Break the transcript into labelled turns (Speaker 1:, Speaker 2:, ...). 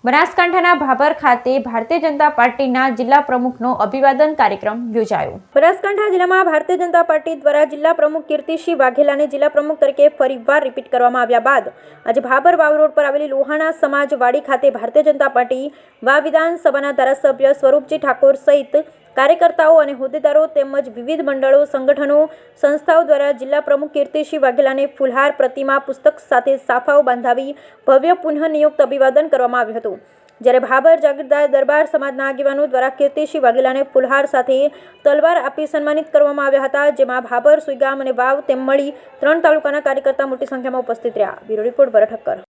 Speaker 1: બનાસકાંઠાના ભાભર ખાતે ભારતીય જનતા પાર્ટીના જિલ્લા પ્રમુખનો અભિવાદન કાર્યક્રમ યોજાયો। બનાસકાંઠા જિલ્લામાં ભારતીય જનતા પાર્ટી દ્વારા જિલ્લા પ્રમુખ કીર્તિસિંહ વાઘેલાને જિલ્લા પ્રમુખ તરીકે ફરીવાર રિપીટ કરવામાં આવ્યા બાદ આજે ભાભર વાવ રોડ પર આવેલી લોહાણા સમાજવાડી ખાતે ભારતીય જનતા પાર્ટી વાવ વિધાનસભાના ધારાસભ્ય સ્વરૂપજી ઠાકોર સહિત કાર્યકર્તાઓ અને હોદ્દેદારો તેમજ વિવિધ મંડળો, સંગઠનો, સંસ્થાઓ દ્વારા જિલ્લા પ્રમુખ કીર્તિસિંહ વાઘેલાને ફુલહાર, પ્રતિમા, પુસ્તક સાથે સાફાઓ બાંધાવી ભવ્ય પુનઃ નિયુક્ત અભિવાદન કરવામાં આવ્યું હતું। જ્યારે ભાભર જાગીરદાર દરબાર સમાજના આગેવાનો દ્વારા કીર્તિસિંહ વાઘેલાને ફુલહાર સાથે તલવાર આપી સન્માનિત કરવામાં આવ્યા હતા, જેમાં ભાભર, સુઈગામ અને વાવ તેમ મળી 3 તાલુકાના કાર્યકર્તા મોટી સંખ્યામાં ઉપસ્થિત રહ્યા। બ્યુરો રિપોર્ટ ભરત ઠક્કર।